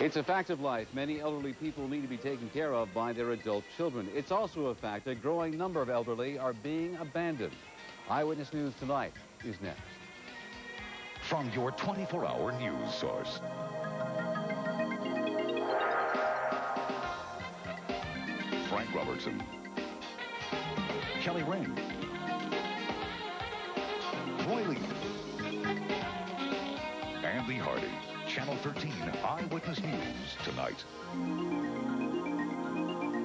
It's a fact of life. Many elderly people need to be taken care of by their adult children. It's also a fact a growing number of elderly are being abandoned. Eyewitness News Tonight is next. From your 24-hour news source. Frank Robertson. Shelley Ring. Roy Leep. And Lee Hardy. Channel 13 Eyewitness News Tonight.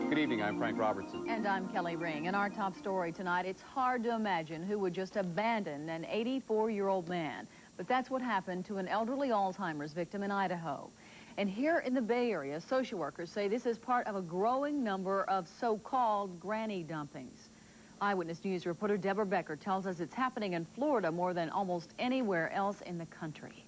Good evening, I'm Frank Robertson. And I'm Kelly Ring. In our top story tonight, it's hard to imagine who would just abandon an 84-year-old man. But that's what happened to an elderly Alzheimer's victim in Idaho. And here in the Bay Area, social workers say this is part of a growing number of so-called granny dumpings. Eyewitness News reporter Deborah Becker tells us it's happening in Florida more than almost anywhere else in the country.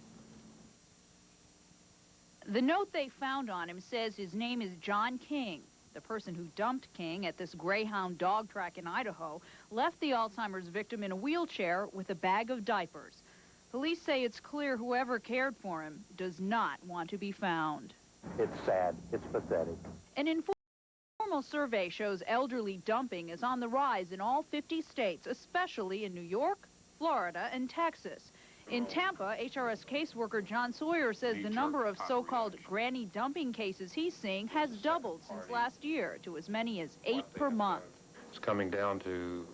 The note they found on him says his name is John King. The person who dumped King at this Greyhound dog track in Idaho left the Alzheimer's victim in a wheelchair with a bag of diapers. Police say it's clear whoever cared for him does not want to be found. It's sad. It's pathetic. An informal survey shows elderly dumping is on the rise in all 50 states, especially in New York, Florida, and Texas. In Tampa, HRS caseworker John Sawyer says the number of so-called granny dumping cases he's seeing has doubled since last year to as many as 8 per month. It's coming down to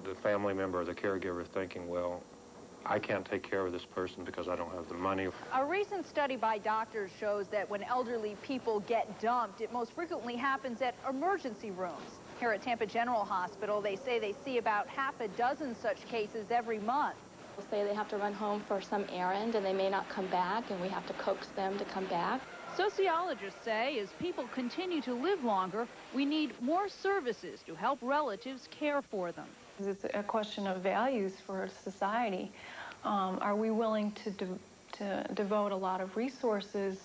the family member or the caregiver thinking, well, I can't take care of this person because I don't have the money. A recent study by doctors shows that when elderly people get dumped, it most frequently happens at emergency rooms. Here at Tampa General Hospital, they say they see about half a dozen such cases every month. Say they have to run home for some errand and they may not come back, and we have to coax them to come back. Sociologists say as people continue to live longer, we need more services to help relatives care for them. It's a question of values for society. Are we willing to devote a lot of resources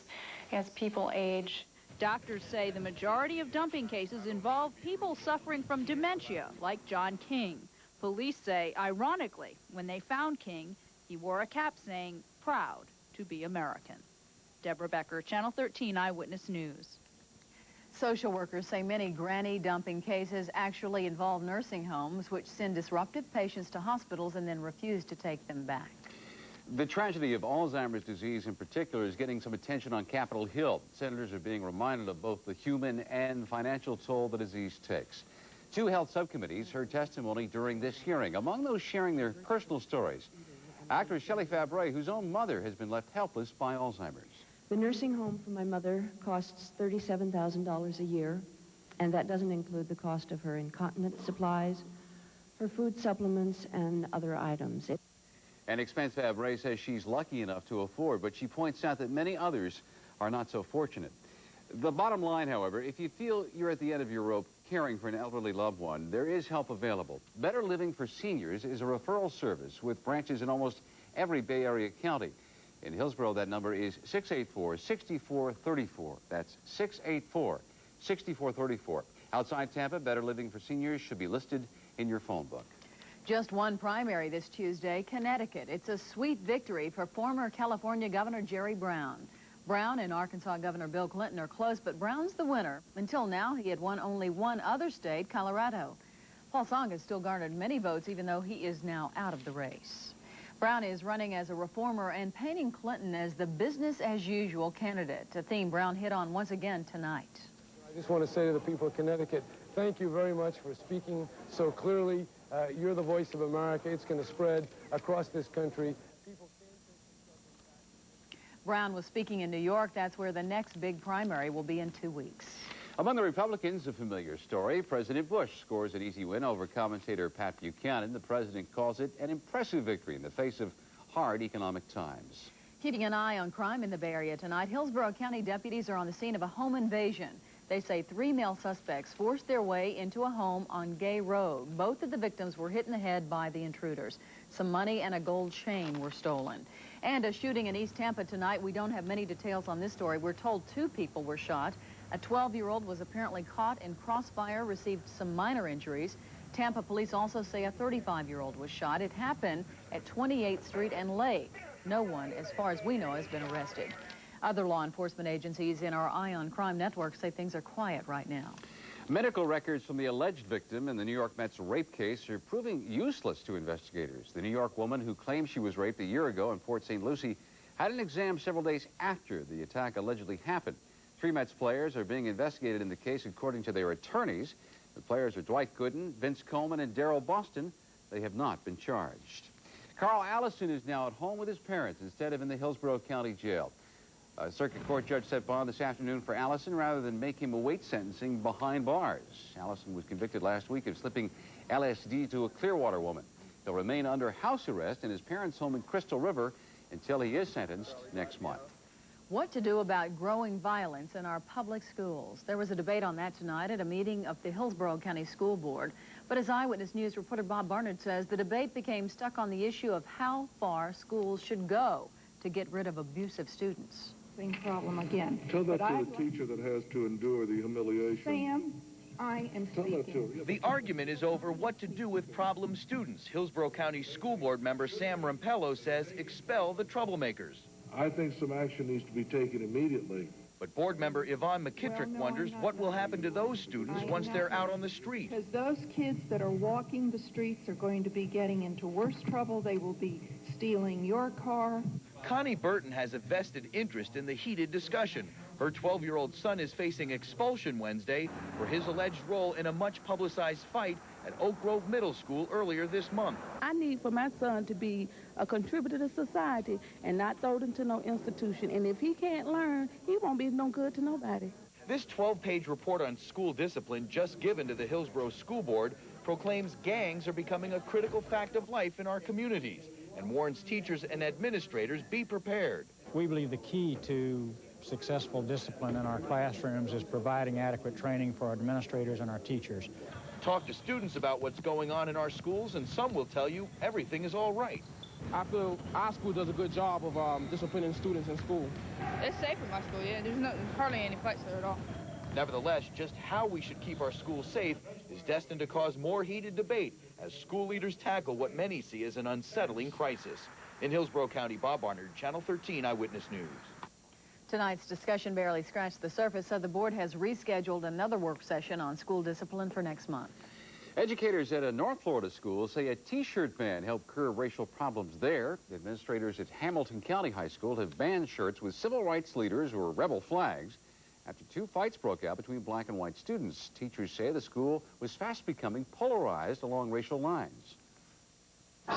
as people age? Doctors say the majority of dumping cases involve people suffering from dementia, like John King. Police say, ironically, when they found King, he wore a cap saying, "Proud to be American." Deborah Becker, Channel 13 Eyewitness News. Social workers say many granny dumping cases actually involve nursing homes, which send disruptive patients to hospitals and then refuse to take them back. The tragedy of Alzheimer's disease in particular is getting some attention on Capitol Hill. Senators are being reminded of both the human and financial toll the disease takes. 2 health subcommittees heard testimony during this hearing. Among those sharing their personal stories, actress Shelley Fabares, whose own mother has been left helpless by Alzheimer's. The nursing home for my mother costs $37,000 a year, and that doesn't include the cost of her incontinence supplies, her food supplements, and other items. An expense Fabares says she's lucky enough to afford, but she points out that many others are not so fortunate. The bottom line, however, if you feel you're at the end of your rope caring for an elderly loved one, there is help available. Better Living for Seniors is a referral service with branches in almost every Bay Area county. In Hillsborough, that number is 684-6434. That's 684-6434. Outside Tampa, Better Living for Seniors should be listed in your phone book. Just one primary this Tuesday, Connecticut. It's a sweet victory for former California Governor Jerry Brown. Brown and Arkansas Governor Bill Clinton are close, but Brown's the winner. Until now, he had won only one other state, Colorado. Paul Song has still garnered many votes, even though he is now out of the race. Brown is running as a reformer and painting Clinton as the business-as-usual candidate, a theme Brown hit on once again tonight. I just want to say to the people of Connecticut, thank you very much for speaking so clearly. You're the voice of America. It's going to spread across this country. Brown was speaking in New York. That's where the next big primary will be in 2 weeks. Among the Republicans, a familiar story. President Bush scores an easy win over commentator Pat Buchanan. The president calls it an impressive victory in the face of hard economic times. Keeping an eye on crime in the Bay Area tonight, Hillsborough County deputies are on the scene of a home invasion. They say 3 male suspects forced their way into a home on Gay Road. Both of the victims were hit in the head by the intruders. Some money and a gold chain were stolen. And a shooting in East Tampa tonight. We don't have many details on this story. We're told 2 people were shot. A 12-year-old was apparently caught in crossfire, received some minor injuries. Tampa police also say a 35-year-old was shot. It happened at 28th Street and Lake. No one, as far as we know, has been arrested. Other law enforcement agencies in our Eye on Crime network say things are quiet right now. Medical records from the alleged victim in the New York Mets rape case are proving useless to investigators. The New York woman who claimed she was raped a year ago in Port St. Lucie had an exam several days after the attack allegedly happened. 3 Mets players are being investigated in the case according to their attorneys. The players are Dwight Gooden, Vince Coleman, and Darrell Boston. They have not been charged. Carl Allison is now at home with his parents instead of in the Hillsborough County Jail. A circuit court judge set bond this afternoon for Allison rather than make him await sentencing behind bars. Allison was convicted last week of slipping LSD to a Clearwater woman. He'll remain under house arrest in his parents' home in Crystal River until he is sentenced next month. What to do about growing violence in our public schools? There was a debate on that tonight at a meeting of the Hillsborough County School Board. But as Eyewitness News reporter Bob Barnard says, the debate became stuck on the issue of how far schools should go to get rid of abusive students. Problem again. Tell that to the teacher that has to endure the humiliation. Sam, I am speaking. The argument is over what to do with problem students. Hillsborough County School Board member Sam Rampello says expel the troublemakers. I think some action needs to be taken immediately. But board member Yvonne McKittrick wonders what will happen to those students once they're out on the street. Because those kids that are walking the streets are going to be getting into worse trouble. They will be stealing your car. Connie Burton has a vested interest in the heated discussion. Her 12-year-old son is facing expulsion Wednesday for his alleged role in a much-publicized fight at Oak Grove Middle School earlier this month. I need for my son to be a contributor to society and not thrown into no institution. And if he can't learn, he won't be no good to nobody. This 12-page report on school discipline just given to the Hillsborough School Board proclaims gangs are becoming a critical fact of life in our communities and warns teachers and administrators be prepared. We believe the key to successful discipline in our classrooms is providing adequate training for our administrators and our teachers. Talk to students about what's going on in our schools, and some will tell you everything is all right. I feel our school does a good job of disciplining students in school. It's safe in my school, yeah. There's hardly any fights there at all. Nevertheless, just how we should keep our schools safe is destined to cause more heated debate as school leaders tackle what many see as an unsettling crisis. In Hillsborough County, Bob Barnard, Channel 13 Eyewitness News. Tonight's discussion barely scratched the surface, so the board has rescheduled another work session on school discipline for next month. Educators at a North Florida school say a T-shirt ban helped curb racial problems there. Administrators at Hamilton County High School have banned shirts with civil rights leaders or rebel flags after 2 fights broke out between black and white students. Teachers say the school was fast becoming polarized along racial lines.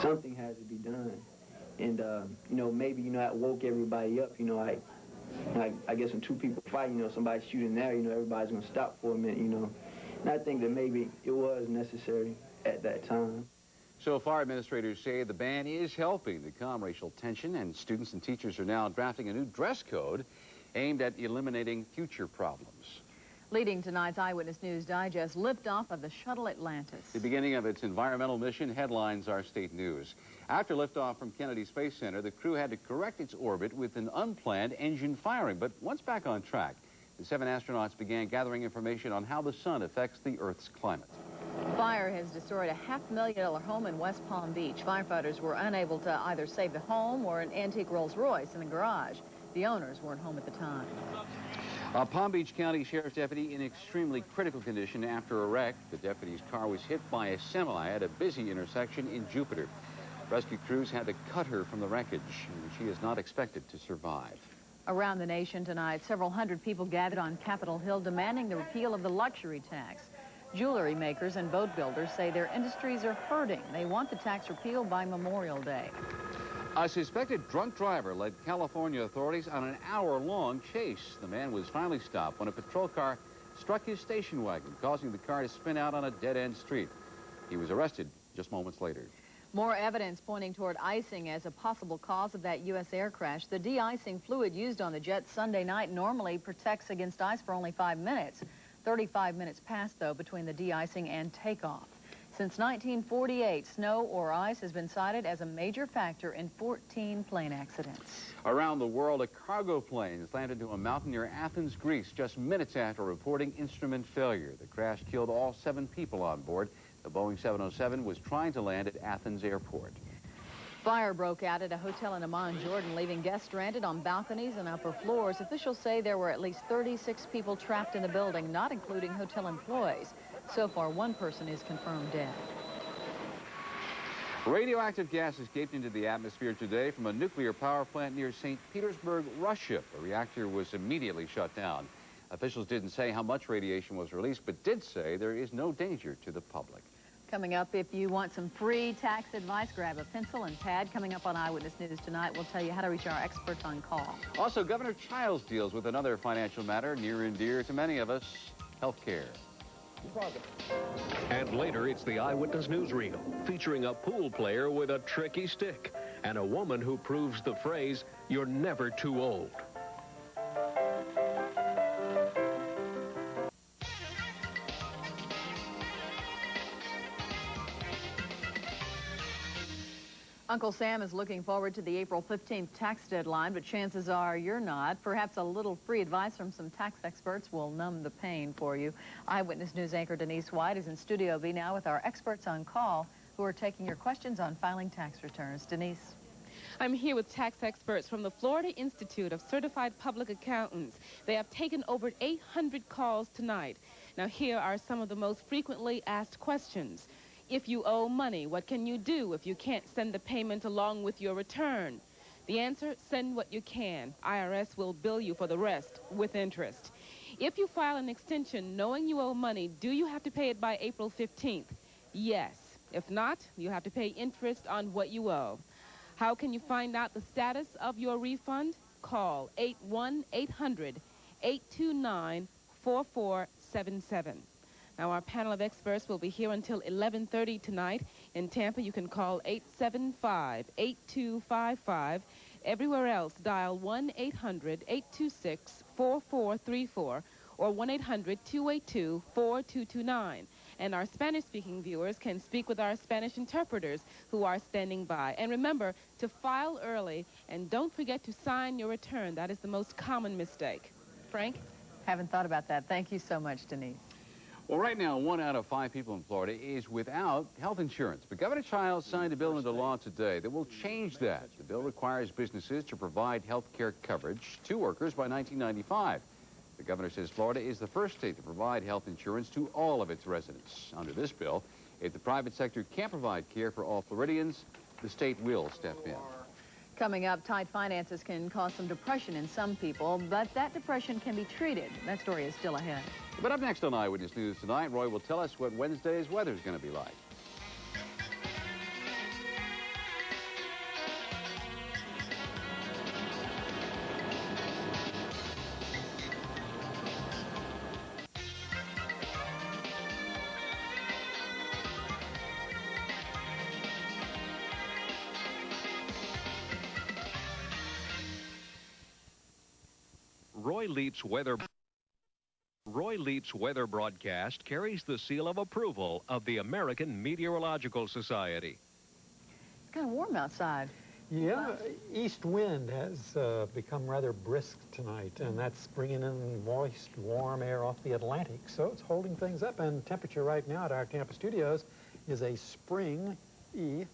Something has to be done. And, you know, maybe, you know, that woke everybody up. You know, I guess when 2 people fight, you know, somebody's shooting there, you know, everybody's going to stop for a minute, you know. And I think that maybe it was necessary at that time. So far, administrators say the ban is helping to calm racial tension, and students and teachers are now drafting a new dress code aimed at eliminating future problems. Leading tonight's Eyewitness News Digest, liftoff of the Shuttle Atlantis. The beginning of its environmental mission headlines our state news. After liftoff from Kennedy Space Center, the crew had to correct its orbit with an unplanned engine firing. But once back on track, the 7 astronauts began gathering information on how the sun affects the Earth's climate. Fire has destroyed a $500,000 home in West Palm Beach. Firefighters were unable to either save the home or an antique Rolls-Royce in the garage. The owners weren't home at the time. A Palm Beach County Sheriff's deputy in extremely critical condition after a wreck. The deputy's car was hit by a semi at a busy intersection in Jupiter. Rescue crews had to cut her from the wreckage, and she is not expected to survive. Around the nation tonight, several hundred people gathered on Capitol Hill demanding the repeal of the luxury tax. Jewelry makers and boat builders say their industries are hurting. They want the tax repealed by Memorial Day. A suspected drunk driver led California authorities on an hour-long chase. The man was finally stopped when a patrol car struck his station wagon, causing the car to spin out on a dead-end street. He was arrested just moments later. More evidence pointing toward icing as a possible cause of that U.S. air crash. The de-icing fluid used on the jet Sunday night normally protects against ice for only 5 minutes. 35 minutes passed, though, between the de-icing and takeoff. Since 1948, snow or ice has been cited as a major factor in 14 plane accidents. Around the world, a cargo plane landed into a mountain near Athens, Greece, just minutes after reporting instrument failure. The crash killed all 7 people on board. The Boeing 707 was trying to land at Athens Airport. Fire broke out at a hotel in Amman, Jordan, leaving guests stranded on balconies and upper floors. Officials say there were at least 36 people trapped in the building, not including hotel employees. So far, one person is confirmed dead. Radioactive gas escaped into the atmosphere today from a nuclear power plant near St. Petersburg, Russia. The reactor was immediately shut down. Officials didn't say how much radiation was released, but did say there is no danger to the public. Coming up, if you want some free tax advice, grab a pencil and pad. Coming up on Eyewitness News tonight, we'll tell you how to reach our experts on call. Also, Governor Childs deals with another financial matter near and dear to many of us, health care. And later, it's the Eyewitness newsreel, featuring a pool player with a tricky stick and a woman who proves the phrase, "You're never too old." Uncle Sam is looking forward to the April 15th tax deadline, but chances are you're not. Perhaps a little free advice from some tax experts will numb the pain for you. Eyewitness News anchor Denise White is in Studio B now with our experts on call who are taking your questions on filing tax returns. Denise. I'm here with tax experts from the Florida Institute of Certified Public Accountants. They have taken over 800 calls tonight. Now, here are some of the most frequently asked questions. If you owe money, what can you do if you can't send the payment along with your return? The answer, send what you can. IRS will bill you for the rest with interest. If you file an extension knowing you owe money, do you have to pay it by April 15th? Yes. If not, you have to pay interest on what you owe. How can you find out the status of your refund? Call 818-829-4477. Now, our panel of experts will be here until 11:30 tonight. In Tampa, you can call 875-8255. Everywhere else, dial 1-800-826-4434 or 1-800-282-4229. And our Spanish-speaking viewers can speak with our Spanish interpreters who are standing by. And remember to file early, and don't forget to sign your return. That is the most common mistake. Frank? Haven't thought about that. Thank you so much, Denise. Well, right now, 1 out of 5 people in Florida is without health insurance. But Governor Childs signed a bill into law today that will change that. The bill requires businesses to provide health care coverage to workers by 1995. The governor says Florida is the first state to provide health insurance to all of its residents. Under this bill, if the private sector can't provide care for all Floridians, the state will step in. Coming up, tight finances can cause some depression in some people, but that depression can be treated. That story is still ahead. But up next on Eyewitness News tonight, Roy will tell us what Wednesday's weather is going to be like. Roy Leep's weather broadcast carries the seal of approval of the American Meteorological Society. It's kind of warm outside. Yeah, east wind has become rather brisk tonight, and that's bringing in moist, warm air off the Atlantic, so it's holding things up. And temperature right now at our Tampa studios is a spring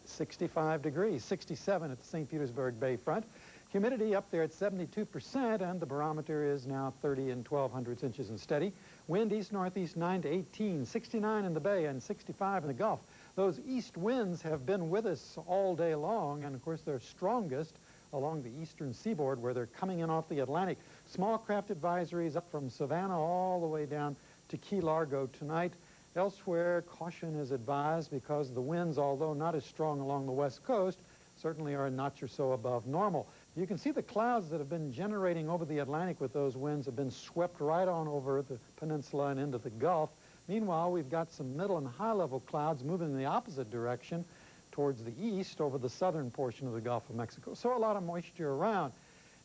65 degrees, 67 at the St. Petersburg Bayfront. Humidity up there at 72%, and the barometer is now 30 and 12/100 inches and steady. Wind east-northeast 9 to 18, 69 in the Bay and 65 in the Gulf. Those east winds have been with us all day long, and of course they're strongest along the eastern seaboard where they're coming in off the Atlantic. Small craft advisories up from Savannah all the way down to Key Largo tonight. Elsewhere, caution is advised because the winds, although not as strong along the west coast, certainly are a notch or so above normal. You can see the clouds that have been generating over the Atlantic with those winds have been swept right on over the peninsula and into the Gulf. Meanwhile, we've got some middle and high-level clouds moving in the opposite direction towards the east over the southern portion of the Gulf of Mexico. So a lot of moisture around.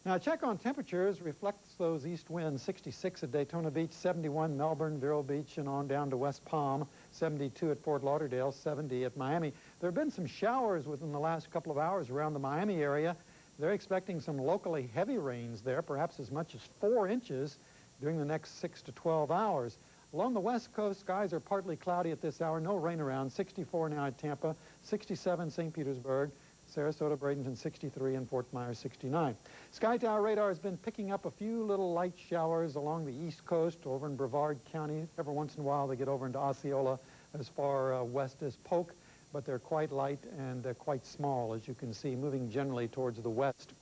Now, check on temperatures reflects those east winds. 66 at Daytona Beach, 71 Melbourne, Vero Beach, and on down to West Palm, 72 at Fort Lauderdale, 70 at Miami. There have been some showers within the last couple of hours around the Miami area. They're expecting some locally heavy rains there, perhaps as much as 4 inches during the next 6 to 12 hours. Along the west coast, skies are partly cloudy at this hour. No rain around. 64 now at Tampa, 67 St. Petersburg, Sarasota, Bradenton 63, and Fort Myers 69. Sky Tower radar has been picking up a few little light showers along the east coast over in Brevard County. Every once in a while they get over into Osceola as far west as Polk, but they're quite light and quite small, as you can see, moving generally towards the west.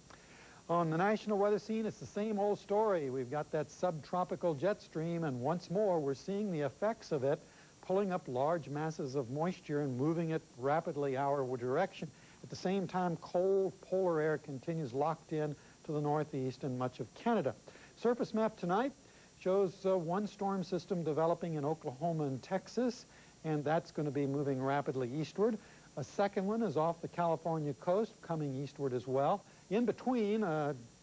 On the national weather scene, it's the same old story. We've got that subtropical jet stream, and once more we're seeing the effects of it, pulling up large masses of moisture and moving it rapidly our direction. At the same time, cold polar air continues locked in to the northeast and much of Canada. Surface map tonight shows one storm system developing in Oklahoma and Texas, and that's going to be moving rapidly eastward. A second one is off the California coast, coming eastward as well. In between,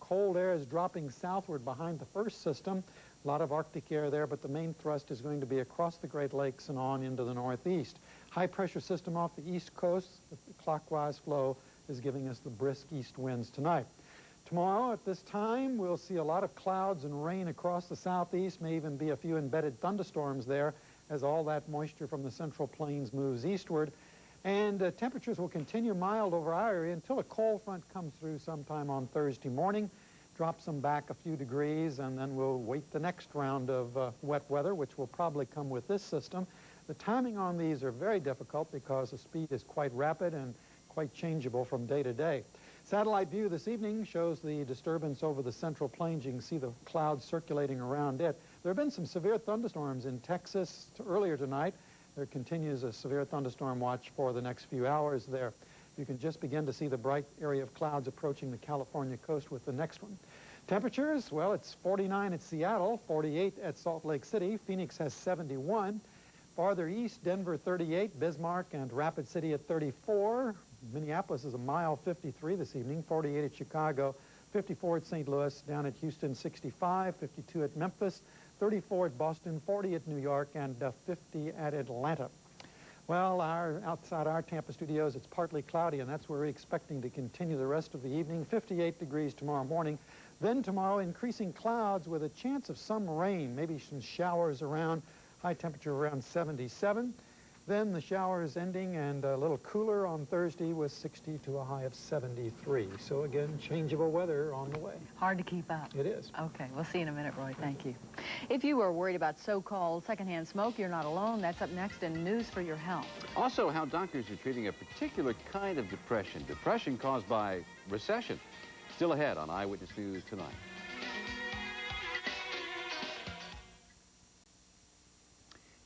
cold air is dropping southward behind the first system. A lot of Arctic air there, but the main thrust is going to be across the Great Lakes and on into the northeast. High-pressure system off the east coast, the clockwise flow is giving us the brisk east winds tonight. Tomorrow at this time, we'll see a lot of clouds and rain across the southeast, may even be a few embedded thunderstorms there as all that moisture from the central plains moves eastward. And temperatures will continue mild over our area until a cold front comes through sometime on Thursday morning, drops them back a few degrees, and then we'll wait the next round of wet weather, which will probably come with this system. The timing on these are very difficult because the speed is quite rapid and quite changeable from day to day. Satellite view this evening shows the disturbance over the central plains. You can see the clouds circulating around it. There have been some severe thunderstorms in Texas earlier tonight. There continues a severe thunderstorm watch for the next few hours there. You can just begin to see the bright area of clouds approaching the California coast with the next one. Temperatures, well, it's 49 at Seattle, 48 at Salt Lake City. Phoenix has 71. Farther east, Denver 38, Bismarck and Rapid City at 34. Minneapolis is a mild 53 this evening, 48 at Chicago, 54 at St. Louis, down at Houston 65, 52 at Memphis, 34 at Boston, 40 at New York, and 50 at Atlanta. Well, outside our Tampa studios, it's partly cloudy, and that's where we're expecting to continue the rest of the evening. 58 degrees tomorrow morning. Then tomorrow, increasing clouds with a chance of some rain, maybe some showers around, high temperature around 77. Then the showers ending and a little cooler on Thursday with 60 to a high of 73. So again, changeable weather on the way. Hard to keep up. It is. Okay, we'll see you in a minute, Roy. Thank you. If you are worried about so-called secondhand smoke, you're not alone. That's up next in News for Your Health. Also, how doctors are treating a particular kind of depression. Depression caused by recession. Still ahead on Eyewitness News tonight.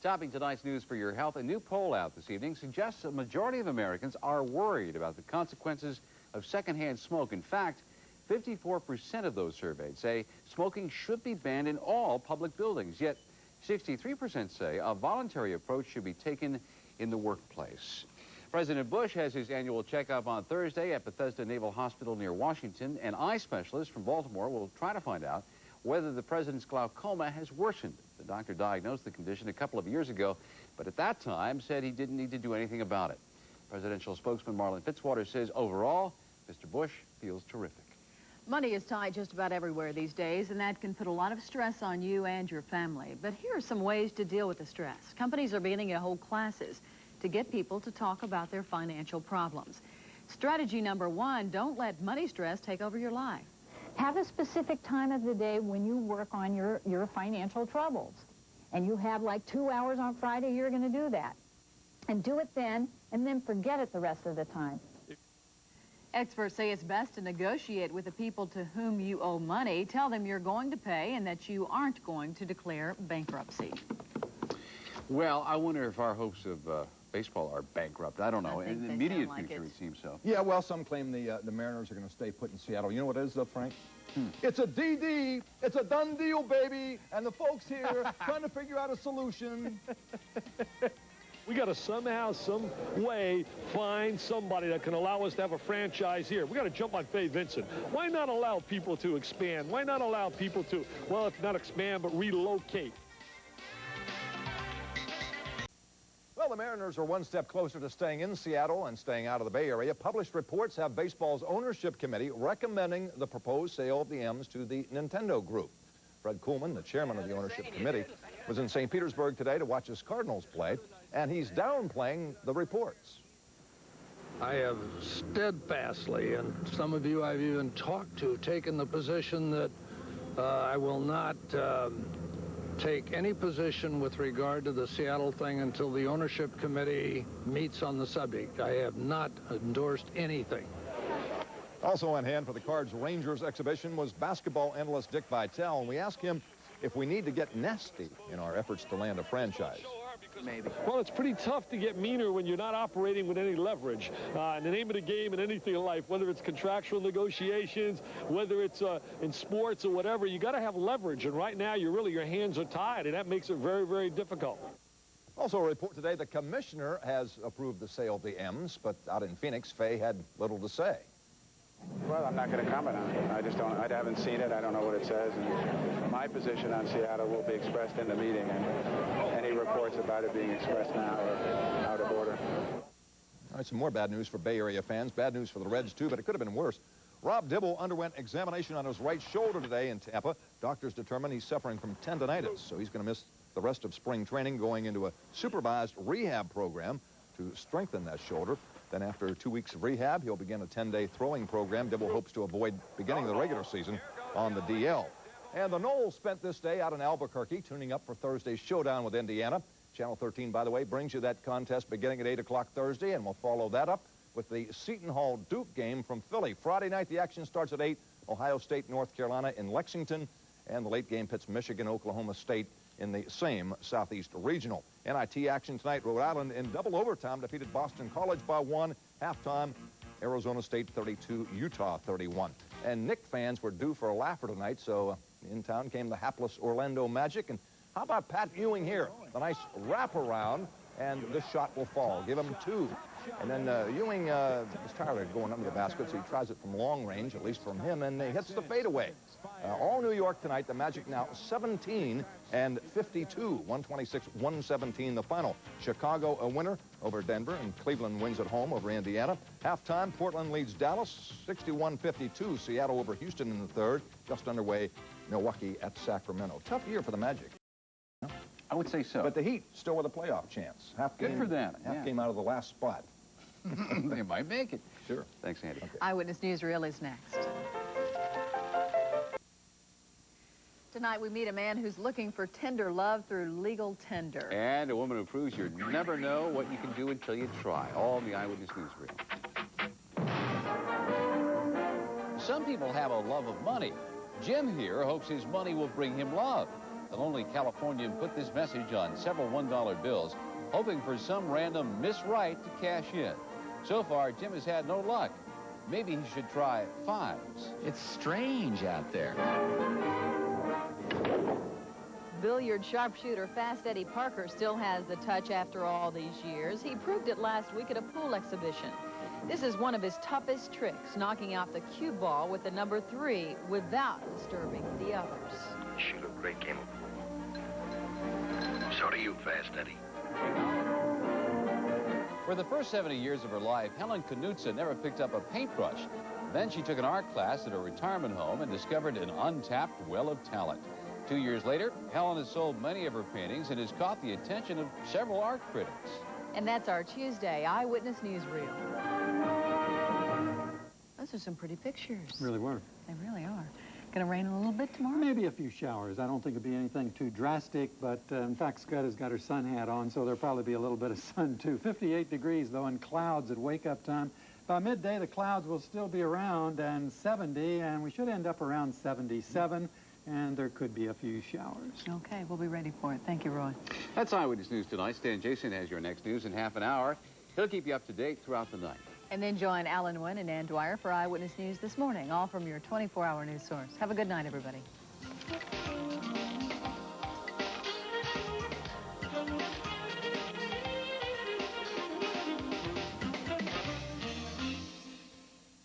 Topping tonight's News for Your Health, a new poll out this evening suggests a majority of Americans are worried about the consequences of secondhand smoke. In fact, 54% of those surveyed say smoking should be banned in all public buildings, yet 63% say a voluntary approach should be taken in the workplace. President Bush has his annual checkup on Thursday at Bethesda Naval Hospital near Washington. An eye specialist from Baltimore will try to find out whether the president's glaucoma has worsened. The doctor diagnosed the condition a couple of years ago, but at that time said he didn't need to do anything about it. Presidential spokesman Marlon Fitzwater says overall, Mr. Bush feels terrific. Money is tight just about everywhere these days, and that can put a lot of stress on you and your family. But here are some ways to deal with the stress. Companies are beginning to hold classes to get people to talk about their financial problems. Strategy number one, don't let money stress take over your life. Have a specific time of the day when you work on your financial troubles. And you have like 2 hours on Friday, you're going to do that. And do it then, and then forget it the rest of the time. Experts say it's best to negotiate with the people to whom you owe money. Tell them you're going to pay and that you aren't going to declare bankruptcy. Well, I wonder if our hopes of baseball are bankrupt. I don't know. In the immediate future, it seems so. Yeah, well, some claim the Mariners are going to stay put in Seattle. You know what it is, though, Frank? It's a DD. It's a done deal, baby. And the folks here trying to figure out a solution. We got to somehow, some way, find somebody that can allow us to have a franchise here. We got to jump on Fay Vincent. Why not allow people to expand? Why not allow people to, well, if not expand, but relocate? Well, the Mariners are one step closer to staying in Seattle and staying out of the Bay Area. Published reports have baseball's ownership committee recommending the proposed sale of the M's to the Nintendo Group. Fred Kuhlman, the chairman of the ownership committee, was in St. Petersburg today to watch his Cardinals play, and he's downplaying the reports. I have steadfastly, and some of you I've even talked to, taken the position that I will not take any position with regard to the Seattle thing until the ownership committee meets on the subject. I have not endorsed anything. Also on hand for the Cards-Rangers exhibition was basketball analyst Dick Vitale, and we asked him if we need to get nasty in our efforts to land a franchise. Maybe. Well, it's pretty tough to get meaner when you're not operating with any leverage. In the name of the game and anything in life, whether it's contractual negotiations, whether it's in sports or whatever, you got to have leverage. And right now, your hands are tied, and that makes it very, very difficult. Also a report today, the commissioner has approved the sale of the M's, but out in Phoenix, Fay had little to say. Well, I'm not going to comment on it. I haven't seen it. I don't know what it says. And my position on Seattle will be expressed in the meeting, and any reports about it being expressed now are out of order. All right, some more bad news for Bay Area fans. Bad news for the Reds, too, but it could have been worse. Rob Dibble underwent examination on his right shoulder today in Tampa. Doctors determined he's suffering from tendonitis, so he's going to miss the rest of spring training, going into a supervised rehab program to strengthen that shoulder. Then after 2 weeks of rehab, he'll begin a 10-day throwing program. Dibble hopes to avoid beginning the regular season on the DL. And the Noles spent this day out in Albuquerque, tuning up for Thursday's showdown with Indiana. Channel 13, by the way, brings you that contest beginning at 8 o'clock Thursday, and we'll follow that up with the Seton Hall Duke game from Philly. Friday night, the action starts at 8, Ohio State, North Carolina in Lexington, and the late game pits Michigan, Oklahoma State in the same Southeast Regional. NIT action tonight. Rhode Island in double overtime defeated Boston College by 1. Halftime, Arizona State 32, Utah 31. And Knick fans were due for a laugher tonight, so in town came the hapless Orlando Magic. And how about Pat Ewing here? The nice wraparound, and this shot will fall. Give him 2. And then Ewing is tired of going under the basket, so he tries it from long range, at least from him, and he hits the fadeaway. All New York tonight. The Magic now 17 and 52. 126-117 the final. Chicago a winner over Denver, and Cleveland wins at home over Indiana. Halftime, Portland leads Dallas 61-52. Seattle over Houston in the third. Just underway, Milwaukee at Sacramento. Tough year for the Magic. I would say so. But the Heat still with a playoff chance. Good for them. Half game out of the last spot. They might make it. Sure. Thanks, Andy. Okay. Eyewitness Newsreel is next. Tonight we meet a man who's looking for tender love through legal tender. And a woman who proves you never know what you can do until you try. All in the Eyewitness Newsreel. Some people have a love of money. Jim here hopes his money will bring him love. The lonely Californian put this message on several $1 bills, hoping for some random Miss Right to cash in. So far, Jim has had no luck. Maybe he should try 5s. It's strange out there. Billiard sharpshooter Fast Eddie Parker still has the touch after all these years. He proved it last week at a pool exhibition. This is one of his toughest tricks, knocking out the cue ball with the number 3 without disturbing the others. Shoot a great game of pool. So do you, Fast Eddie. For the first 70 years of her life, Helen Knutson never picked up a paintbrush. Then she took an art class at a retirement home and discovered an untapped well of talent. 2 years later, Helen has sold many of her paintings and has caught the attention of several art critics. And that's our Tuesday Eyewitness Newsreel. Those are some pretty pictures. Really were. They really are. Going to rain a little bit tomorrow? Maybe a few showers. I don't think it'll be anything too drastic, but in fact, Scott has got her sun hat on, so there'll probably be a little bit of sun, too. 58 degrees, though, and clouds at wake-up time. By midday, the clouds will still be around, and 70, and we should end up around 77, and there could be a few showers. Okay, we'll be ready for it. Thank you, Roy. That's Eyewitness News tonight. Stan Jason has your next news in half an hour. He'll keep you up to date throughout the night. And then join Alan Wynn and Ann Dwyer for Eyewitness News this morning, all from your 24-hour news source. Have a good night, everybody.